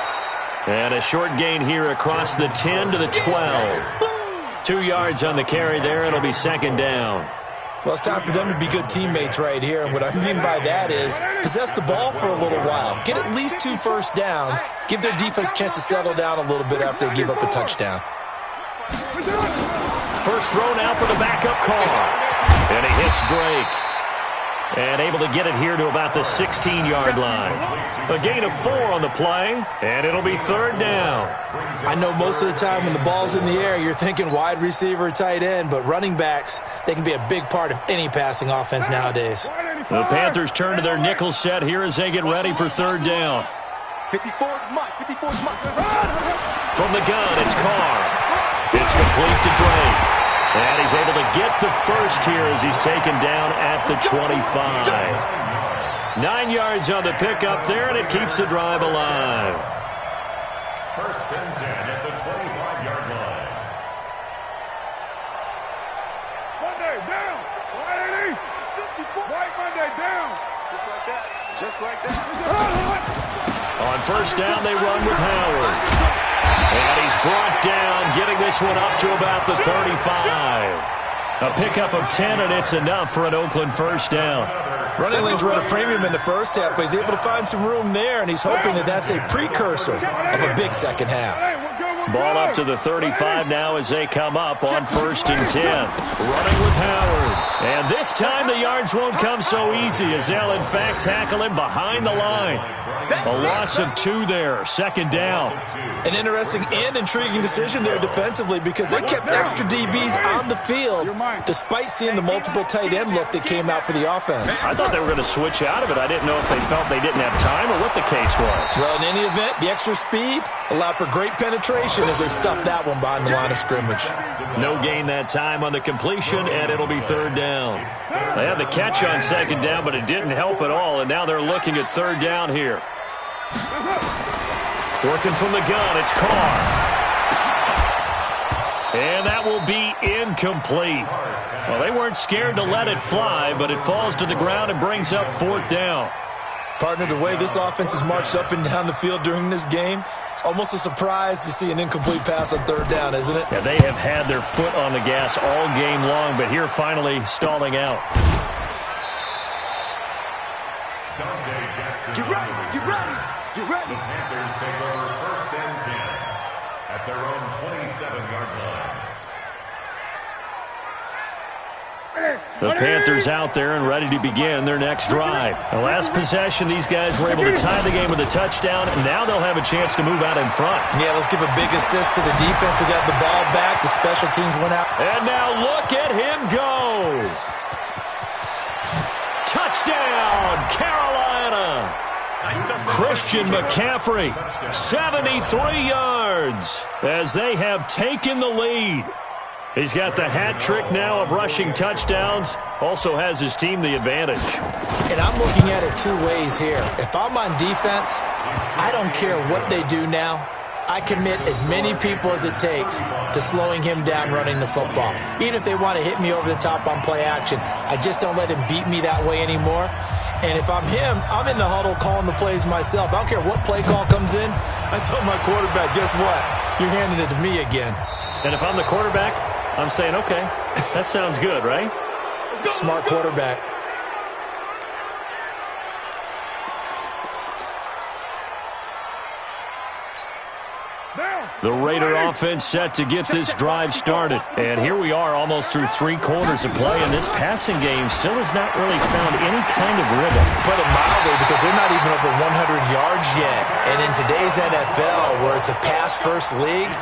And a short gain here across the 10 to the 12. 2 yards on the carry there. It'll be 2nd down. Well, it's time for them to be good teammates right here. And what I mean by that is possess the ball for a little while. Get at least 2 first downs. Give their defense a chance to settle down a little bit after they give up a touchdown. First throw now for the backup Carr. And he hits Drake. And able to get it here to about the 16-yard line. A gain of 4 on the play, and it'll be 3rd down. I know most of the time when the ball's in the air, you're thinking wide receiver, tight end, but running backs, they can be a big part of any passing offense nowadays. The Panthers turn to their nickel set here as they get ready for 3rd down. 54's Mike, 54's Mike. From the gun, it's Carr. It's complete to Drake. And he's able to get the first here as he's taken down at the 25. 9 yards on the pickup there, and it keeps the drive alive. 1st and 10 at the 25-yard line. Monday down. 180. 54. White Monday down. Just like that. Just like that. On 1st down, they run with Howard. And he's brought down, getting this one up to about the 35. A pickup of 10, and it's enough for an Oakland 1st down. Running lanes were at a premium in the first half, but he's able to find some room there, and he's hoping that that's a precursor of a big second half. Ball up to the 35 now as they come up on 1st and 10. Running with Howard. And this time the yards won't come so easy as they'll in fact tackle him behind the line. A loss of 2 there, 2nd down. An interesting and intriguing decision there defensively, because they kept extra DBs on the field despite seeing the multiple tight end look that came out for the offense. I thought they were going to switch out of it. I didn't know if they felt they didn't have time or what the case was. Well, in any event, the extra speed allowed for great penetration as they stuffed that one behind the line of scrimmage. No gain that time on the completion, and it'll be 3rd down. They had the catch on 2nd down, but it didn't help at all, and now they're looking at 3rd down here. Working from the gun, it's Carr. And that will be incomplete. Well, they weren't scared to let it fly, but it falls to the ground and brings up 4th down. Partner, the way this offense has marched up and down the field during this game, it's almost a surprise to see an incomplete pass on 3rd down, isn't it? Yeah, they have had their foot on the gas all game long, but here finally stalling out. Get ready, get ready, get ready. The Panthers take over 1st and 10 at their own 27-yard line. The Panthers out there and ready to begin their next drive. The last possession, these guys were able to tie the game with a touchdown, and now they'll have a chance to move out in front. Yeah, let's give a big assist to the defense who got the ball back. The special teams went out. And now look at him go. Touchdown, Carolina. Christian McCaffrey, 73 yards as they have taken the lead. He's got the hat trick now of rushing touchdowns. Also has his team the advantage. And I'm looking at it two ways here. If I'm on defense, I don't care what they do now. I commit as many people as it takes to slowing him down running the football. Even if they want to hit me over the top on play action, I just don't let him beat me that way anymore. And if I'm him, I'm in the huddle calling the plays myself. I don't care what play call comes in. I tell my quarterback, guess what? You're handing it to me again. And if I'm the quarterback, I'm saying, okay, that sounds good, right? Smart quarterback. The Raider offense set to get this drive started. And here we are almost through 3 quarters of play, and this passing game still has not really found any kind of rhythm. Put it mildly, because they're not even over 100 yards yet. And in today's NFL, where it's a pass-first league,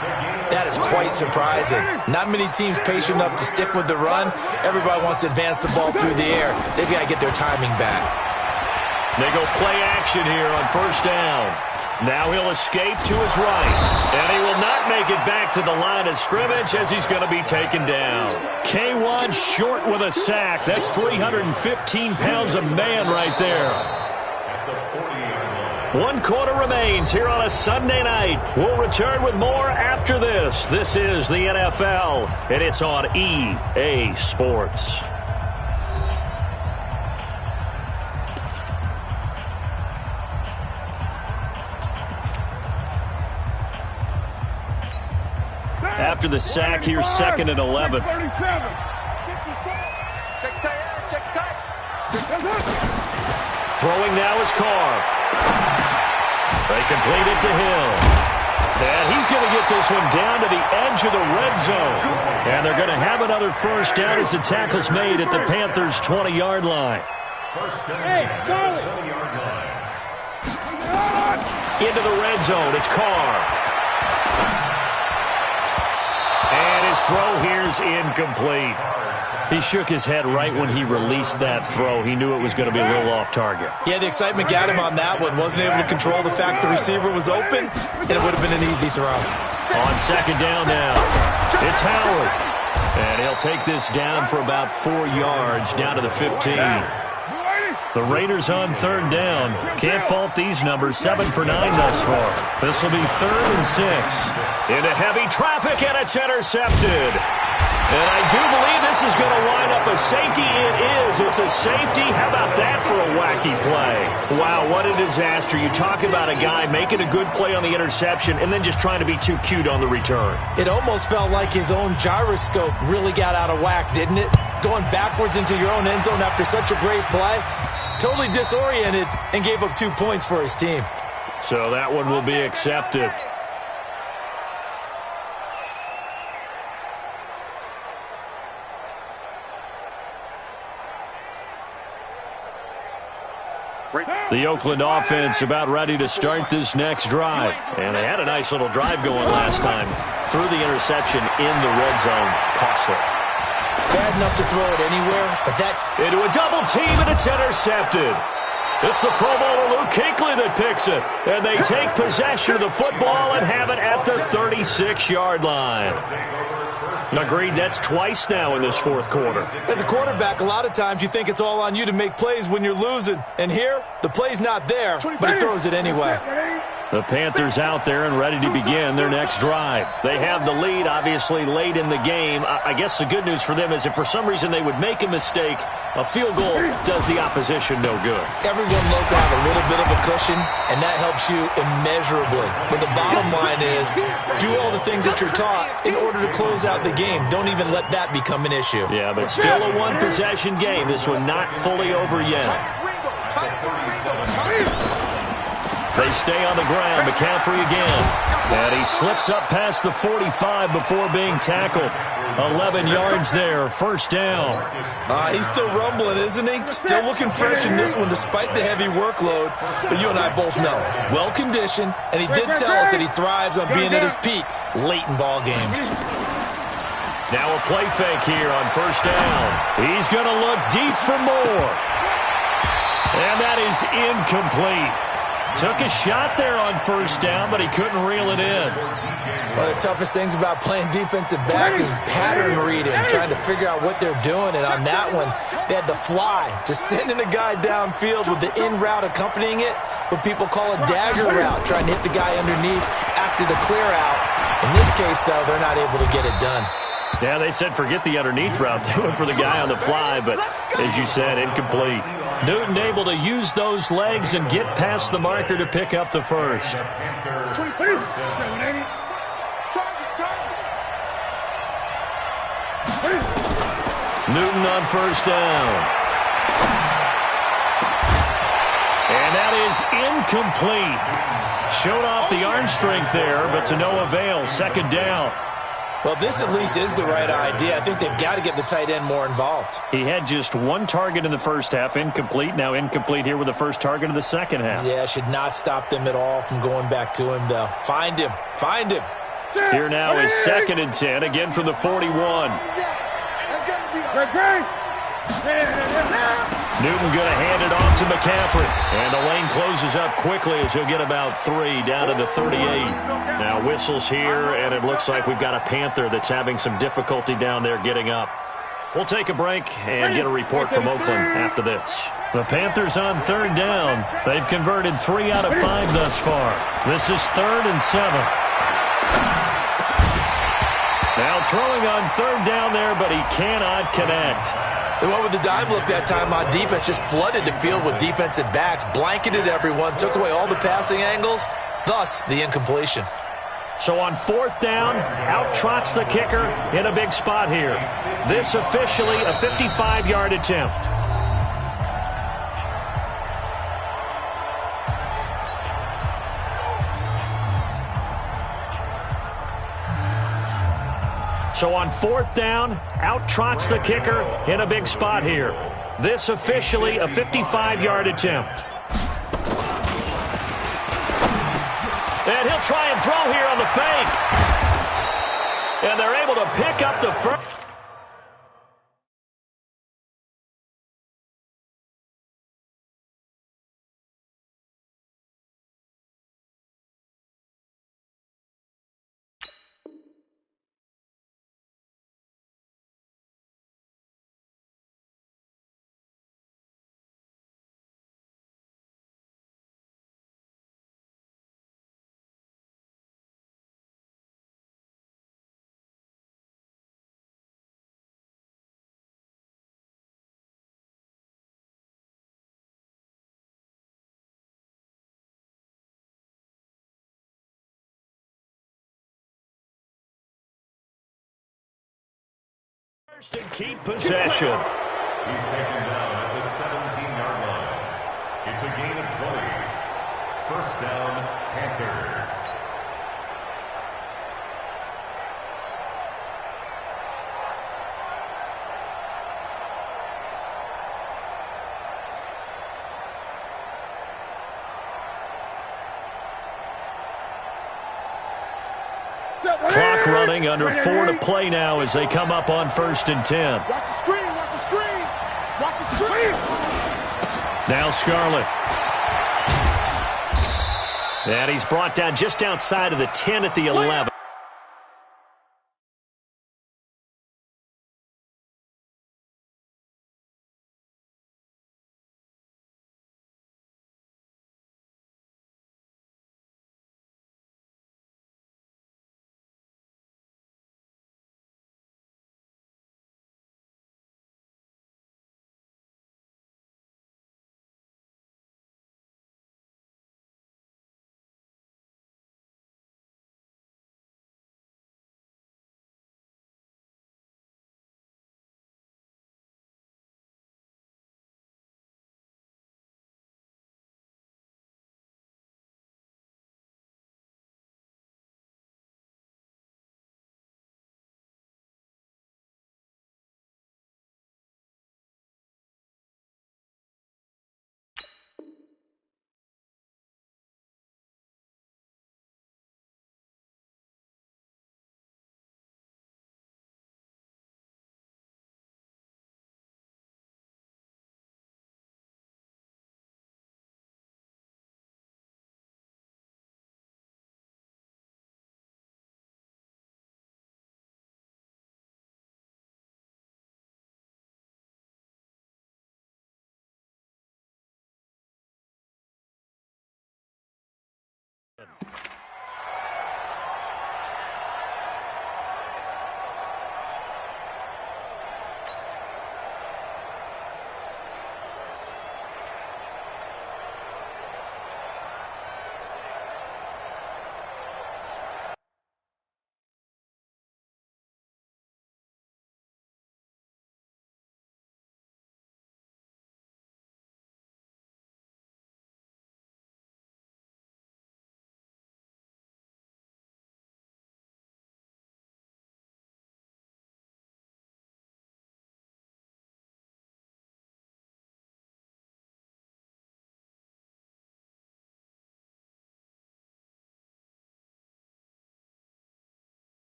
that is quite surprising. Not many teams patient enough to stick with the run. Everybody wants to advance the ball through the air. They've got to get their timing back. They go play action here on first down. Now he'll escape to his right, and he will not make it back to the line of scrimmage as he's going to be taken down. K1 short with a sack. That's 315 pounds of man right there. 1 quarter remains here on a Sunday night. We'll return with more after this. This is the NFL, and it's on EA Sports. After the sack, here's 2nd and 11. Throwing now is Carr. They complete it to Hill. And he's going to get this one down to the edge of the red zone. And they're going to have another first down as the tackle's made at the Panthers' 20-yard line. Hey, Charlie! Into the red zone, it's Carr. And his throw here's incomplete. He shook his head right when he released that throw. He knew it was going to be a little off target. Yeah, the excitement got him on that one. Wasn't able to control the fact the receiver was open, and it would have been an easy throw. On 2nd down now, it's Howard. And he'll take this down for about 4 yards, down to the 15. The Raiders on 3rd down. Can't fault these numbers. 7 for 9 thus far. This will be 3rd and 6. Into heavy traffic, and it's intercepted. And I do believe this is going to wind up a safety. It is. It's a safety. How about that for a wacky play? Wow, what a disaster. You talk about a guy making a good play on the interception and then just trying to be too cute on the return. It almost felt like his own gyroscope really got out of whack, didn't it? Going backwards into your own end zone after such a great play. Totally disoriented and gave up 2 points for his team. So that one will be accepted. The Oakland offense about ready to start this next drive. And they had a nice little drive going last time. Threw the interception in the red zone. Costly. Bad enough to throw it anywhere, but that... Into a double team, and it's intercepted. It's the Pro Bowler Luke Kuechly that picks it. And they take possession of the football and have it at the 36-yard line. Agreed, that's twice now in this 4th quarter. As a quarterback, a lot of times you think it's all on you to make plays when you're losing. And here, the play's not there, but he throws it anyway. The Panthers out there and ready to begin their next drive. They have the lead, obviously, late in the game. I guess the good news for them is if for some reason they would make a mistake, a field goal does the opposition no good. Everyone loves to have a little bit of a cushion, and that helps you immeasurably. But the bottom line is, do all the things that you're taught in order to close out the game. Don't even let that become an issue. Yeah, but still a one-possession game. This one not fully over yet. They stay on the ground. McCaffrey again. And he slips up past the 45 before being tackled. 11 yards there, first down. He's still rumbling, isn't he? Still looking fresh in this one despite the heavy workload. But you and I both know, well-conditioned, and he did tell us that he thrives on being at his peak late in ball games. Now a play fake here on first down. He's going to look deep for more. And that is incomplete. Took a shot there on first down, but he couldn't reel it in. One of the toughest things about playing defensive back is pattern reading, trying to figure out what they're doing. And on that one, they had the fly, just sending a guy downfield with the in route accompanying it, what people call a dagger route, trying to hit the guy underneath after the clear out. In this case, though, they're not able to get it done. Yeah, they said forget the underneath route. They went for the guy on the fly, but as you said, incomplete. Newton able to use those legs and get past the marker to pick up the first. Newton on first down. And that is incomplete. Showed off the arm strength there, but to no avail. Second down. Well, this at least is the right idea. I think they've got to get the tight end more involved. He had just one target in the first half, incomplete. Now incomplete here with the first target of the second half. Yeah, should not stop them at all from going back to him, though. Find him. Find him. Here now is 2nd and 10, again from the 41. Newton going to hand it off to McCaffrey. And the lane closes up quickly as he'll get about 3 down to the 38. Now whistles here, and it looks like we've got a Panther that's having some difficulty down there getting up. We'll take a break and get a report from Oakland after this. The Panthers on 3rd down. They've converted 3 out of 5 thus far. This is 3rd and 7. Now throwing on 3rd down there, but he cannot connect. They went with the dime look that time on defense, just flooded the field with defensive backs, blanketed everyone, took away all the passing angles, thus the incompletion. So on 4th down, out trots the kicker in a big spot here. This officially a 55-yard attempt. So on 4th down, out trots the kicker in a big spot here. This officially a 55-yard attempt. And he'll try and throw here on the fake. And they're able to pick up the first. First and keep possession. He's taken down at the 17-yard line. It's a gain of 20. First down, Panthers. Clock running, under 4 to play now as they come up on 1st and 10. Watch the screen, watch the screen. Watch the screen. Now Scarlett. And he's brought down just outside of the 10 at the 11.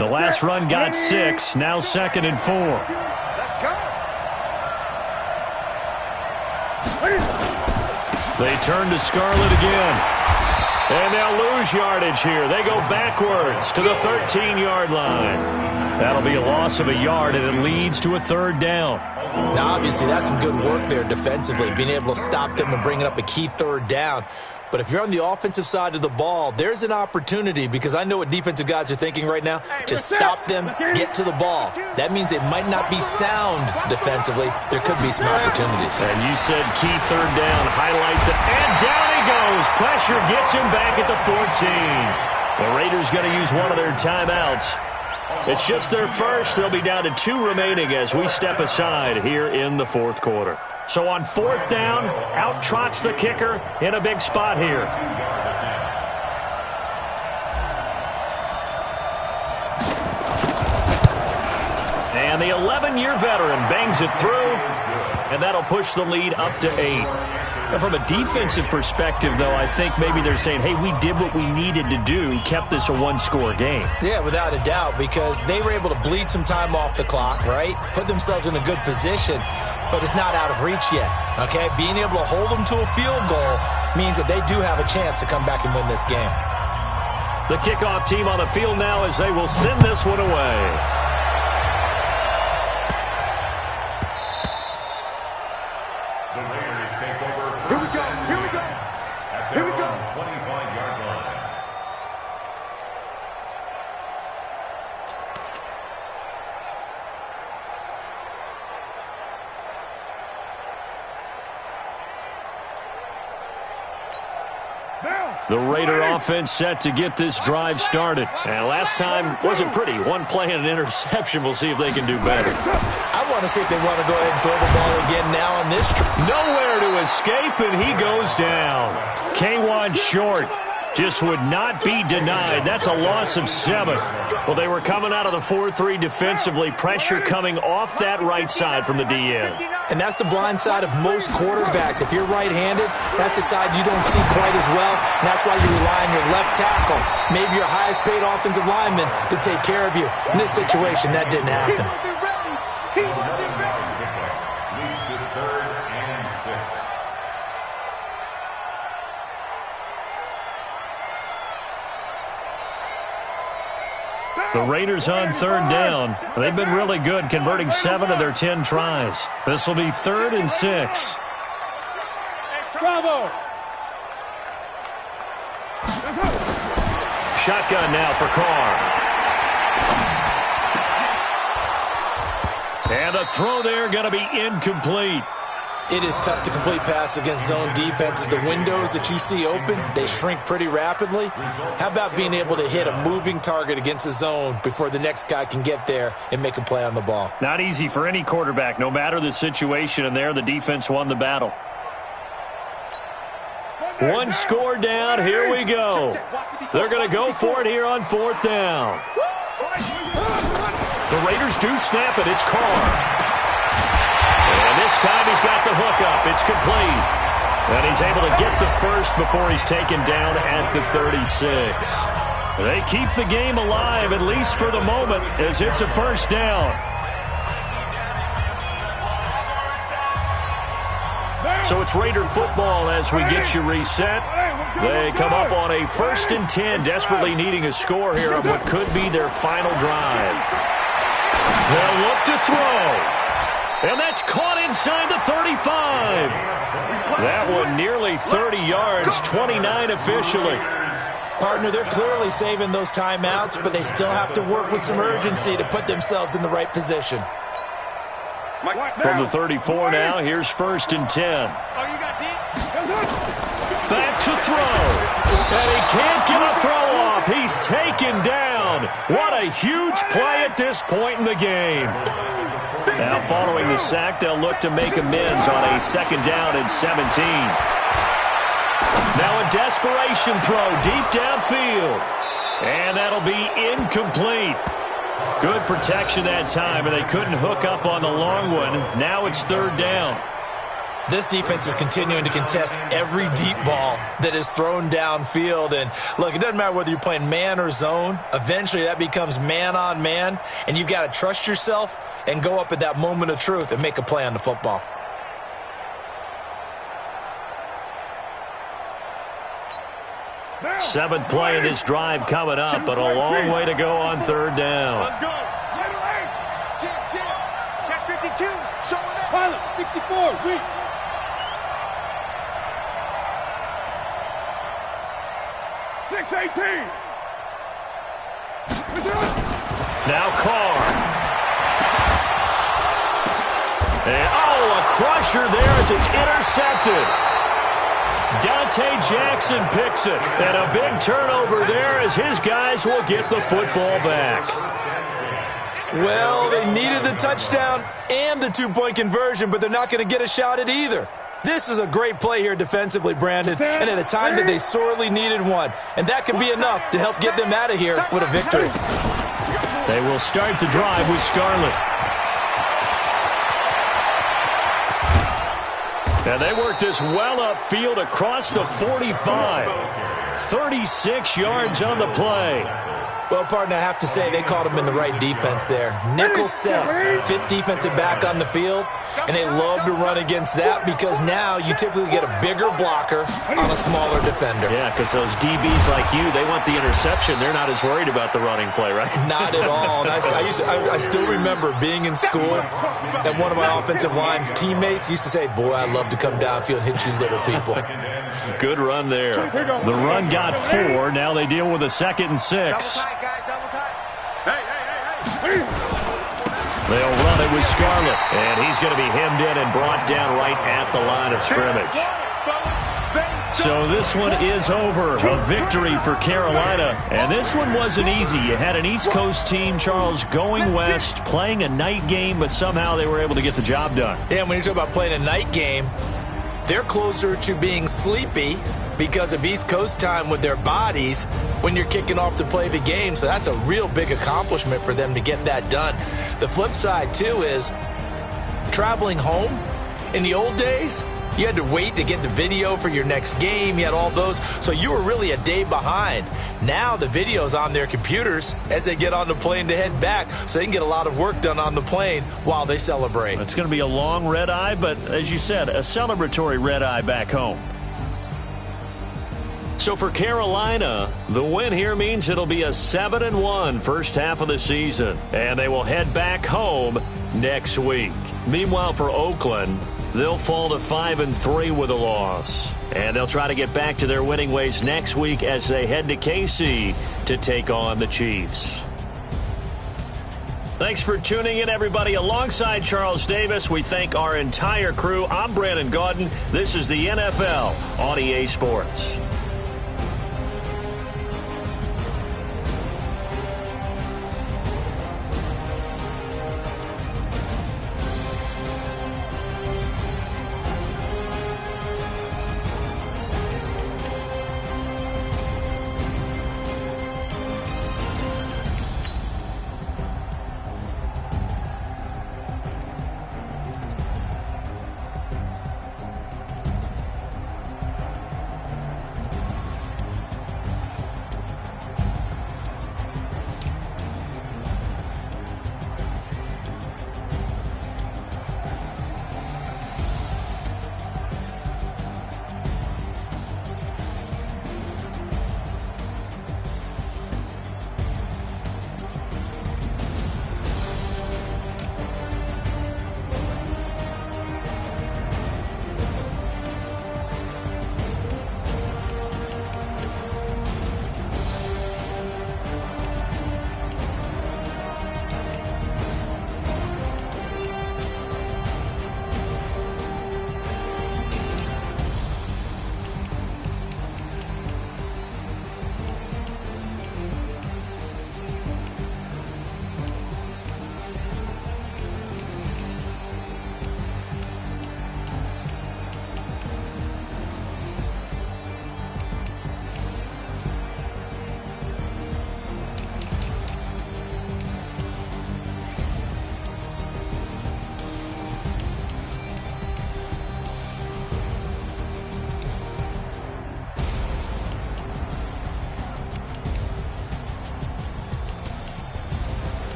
The last run got 6. Now 2nd and 4. Let's go. They turn to Scarlett again. And they'll lose yardage here. They go backwards to the 13-yard line. That'll be a loss of a yard, and it leads to a 3rd down. Now, obviously, that's some good work there defensively, being able to stop them and bringing up a key 3rd down. But if you're on the offensive side of the ball, there's an opportunity, because I know what defensive guys are thinking right now. Just stop them, get to the ball. That means they might not be sound defensively. There could be some opportunities. And you said key 3rd down. Highlight the... And down he goes. Pressure gets him back at the 14. The Raiders going to use one of their timeouts. It's just their first. They'll be down to 2 remaining as we step aside here in the 4th quarter. So on 4th down, out trots the kicker in a big spot here. And the 11-year veteran bangs it through, and that'll push the lead up to 8. And from a defensive perspective, though, I think maybe they're saying, hey, we did what we needed to do, kept this a 1-score game. Yeah, without a doubt, because they were able to bleed some time off the clock, right? Put themselves in a good position, but it's not out of reach yet, okay? Being able to hold them to a field goal means that they do have a chance to come back and win this game. The kickoff team on the field now as they will send this one away. Here we go. 25-yard line. The Raider offense set to get this drive started. And last time wasn't pretty. One play and an interception. We'll see if they can do better. I want to see if they want to go ahead and throw the ball again now on this drive. Nowhere to escape, and he goes down. K1 short. Just would not be denied. That's a loss of 7. Well, they were coming out of the 4-3 defensively. Pressure coming off that right side from the DN. And that's the blind side of most quarterbacks. If you're right-handed, that's the side you don't see quite as well. And that's why you rely on your left tackle, maybe your highest-paid offensive lineman, to take care of you. In this situation, that didn't happen. Leads to 3rd and 6. The Raiders on 3rd down. They've been really good, converting 7 of their 10 tries. This will be 3rd and 6. Bravo. Shotgun now for Carr. And the throw there going to be incomplete. It is tough to complete passes against zone defenses. The windows that you see open, they shrink pretty rapidly. How about being able to hit a moving target against a zone before the next guy can get there and make a play on the ball? Not easy for any quarterback, no matter the situation, and there the defense won the battle. 1 score down, here we go. They're going to go for it here on 4th down. The Raiders do snap it, it's Carr. And this time he's got the hook up. It's complete. And he's able to get the first before he's taken down at the 36. They keep the game alive, at least for the moment, as it's a 1st down. So it's Raider football as we get you reset. They come up on a 1st and 10, desperately needing a score here on what could be their final drive. They'll look to throw. And that's caught inside the 35. That one nearly 30 yards, 29 officially. Partner, they're clearly saving those timeouts, but they still have to work with some urgency to put themselves in the right position. From the 34 now, here's 1st and 10. Back to throw. And he can't get a throw off. He's taken down. What a huge play at this point in the game. Now following the sack, they'll look to make amends on a 2nd down and 17. Now a desperation throw deep downfield. And that'll be incomplete. Good protection that time, and they couldn't hook up on the long one. Now it's 3rd down. This defense is continuing to contest every deep ball that is thrown downfield. And look, it doesn't matter whether you're playing man or zone. Eventually that becomes man on man, and you've got to trust yourself and go up at that moment of truth and make a play on the football. Seventh play of this drive coming up, but a long way to go on third down. Let's go. Check 52. Showing up. Pilot, 64, weak. Now Carr. And, a crusher there as it's intercepted. Dante Jackson picks it. And a big turnover there as his guys will get the football back. Well, they needed the touchdown and the two-point conversion, but they're not going to get a shot at either. This is a great play here defensively, Brandon, and at a time that they sorely needed one. And that could be enough to help get them out of here with a victory. They will start the drive with Scarlett. And they work this well upfield across the 45. 36 yards on the play. Well, partner, I have to say they caught him in the right defense there. Nickel set, fifth defensive back on the field, and they love to run against that because now you typically get a bigger blocker on a smaller defender. Yeah, because those DBs like you, they want the interception. They're not as worried about the running play, right? Not at all. And I still remember being in school, and one of my offensive line teammates used to say, boy, I love to come downfield and hit you little people. Good run there. The run got 4. Now they deal with a 2nd and 6. They'll run it with Scarlett, and he's going to be hemmed in and brought down right at the line of scrimmage. So this one is over. A victory for Carolina, and this one wasn't easy. You had an East Coast team, Charles, going west, playing a night game, but somehow they were able to get the job done. Yeah, when you talk about playing a night game, they're closer to being sleepy because of East Coast time with their bodies when you're kicking off to play the game. So that's a real big accomplishment for them to get that done. The flip side, too, is traveling home. In the old days, you had to wait to get the video for your next game. You had all those. So you were really a day behind. Now the video's on their computers as they get on the plane to head back, so they can get a lot of work done on the plane while they celebrate. It's going to be a long red eye, but as you said, a celebratory red eye back home. So for Carolina, the win here means it'll be a 7-1 first half of the season, and they will head back home next week. Meanwhile, for Oakland, they'll fall to 5-3 with a loss, and they'll try to get back to their winning ways next week as they head to KC to take on the Chiefs. Thanks for tuning in, everybody. Alongside Charles Davis, we thank our entire crew. I'm Brandon Gaudin. This is the NFL on EA Sports.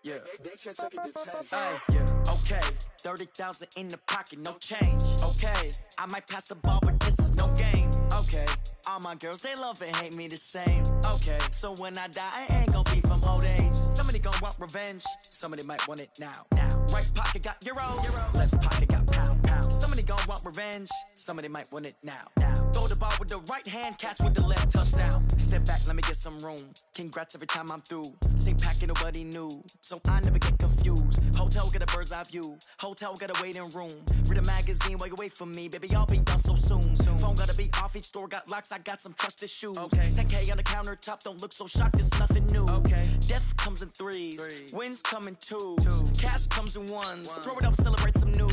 Yeah. Hey, yeah. Okay, 30,000 in the pocket, no change. Okay, I might pass the ball, but this is no game. Okay, all my girls, they love and hate me the same. Okay, so when I die, I ain't gon' be from old age. Somebody gon' want revenge, somebody might want it now. Right pocket got euros, left pocket got pound. Somebody gon' want revenge, somebody might want it now. Throw the ball with the right hand, catch with the left, touchdown. Step back, let me get some room. Congrats every time I'm through. Same packet, nobody knew, so I never get confused. Hotel get a bird's eye view, hotel got a waiting room. Read a magazine while you wait for me, baby, I'll be done so soon. Phone gotta be off, each store got locks, I got some trusted shoes. 10K on the countertop, don't look so shocked, it's nothing new. Death comes in threes, wins come in twos, cash comes in ones. Throw it up, celebrate some news.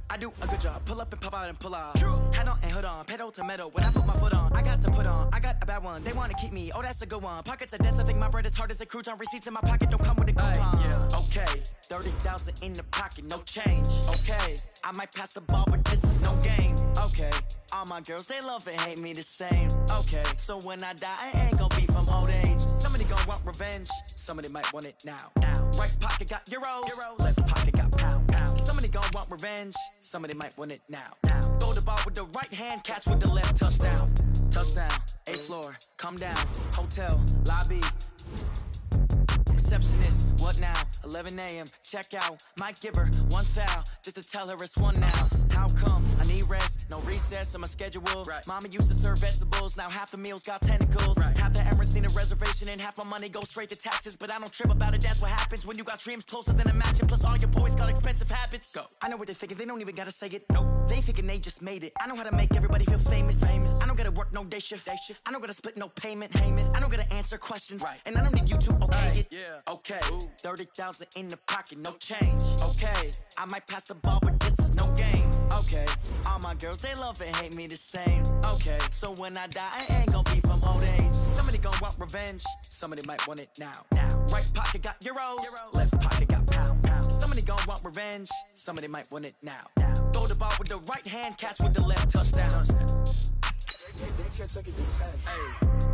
I do a good job, pull up and pop out and pull out. Hat on and hood on, pedal to metal. When I put my foot on, I got to put on. I got a bad one, they wanna keep me, oh that's a good one. Pockets are dense, I think my bread is hard as a crouton. Receipts in my pocket don't come with a coupon. Okay, 30,000 in the pocket, no change. Okay, I might pass the ball, but this is no game. Okay, all my girls, they love and hate me the same. Okay, so when I die, I ain't gon' be from old age. Somebody gon' want revenge, somebody might want it now. Right pocket got euros, left pocket got pound. Somebody gon' want revenge, somebody might want it now. Throw the ball with the right hand, catch with the left, touchdown. Touchdown, 8th floor, come down, hotel, lobby. Receptionist, what now? 11 a.m., check out. Might give her one foul, just to tell her it's one now. How come? I need rest, no recess on my schedule. Mama used to serve vegetables, now half the meals got tentacles. Half the Emirates need a reservation and half my money goes straight to taxes. But I don't trip about it, that's what happens when you got dreams closer than a mansion. Plus all your boys got expensive habits. Go. I know what they're thinking, they don't even gotta say it. Nope. They ain't thinking they just made it. I know how to make everybody feel famous. I don't gotta work no day shift. I don't gotta split no payment. I don't gotta answer questions. And I don't need you to okay it. Okay, 30,000 in the pocket, no change. Okay, I might pass the ball, but this is no game. Okay, all my girls, they love and hate me the same. Okay, so when I die, I ain't gon' be from old age. Somebody gon' want revenge, somebody might want it now. Right pocket got euros, left pocket got pound. Somebody gon' want revenge, somebody might want it now. Throw the ball with the right hand, catch with the left, touchdown. Hey.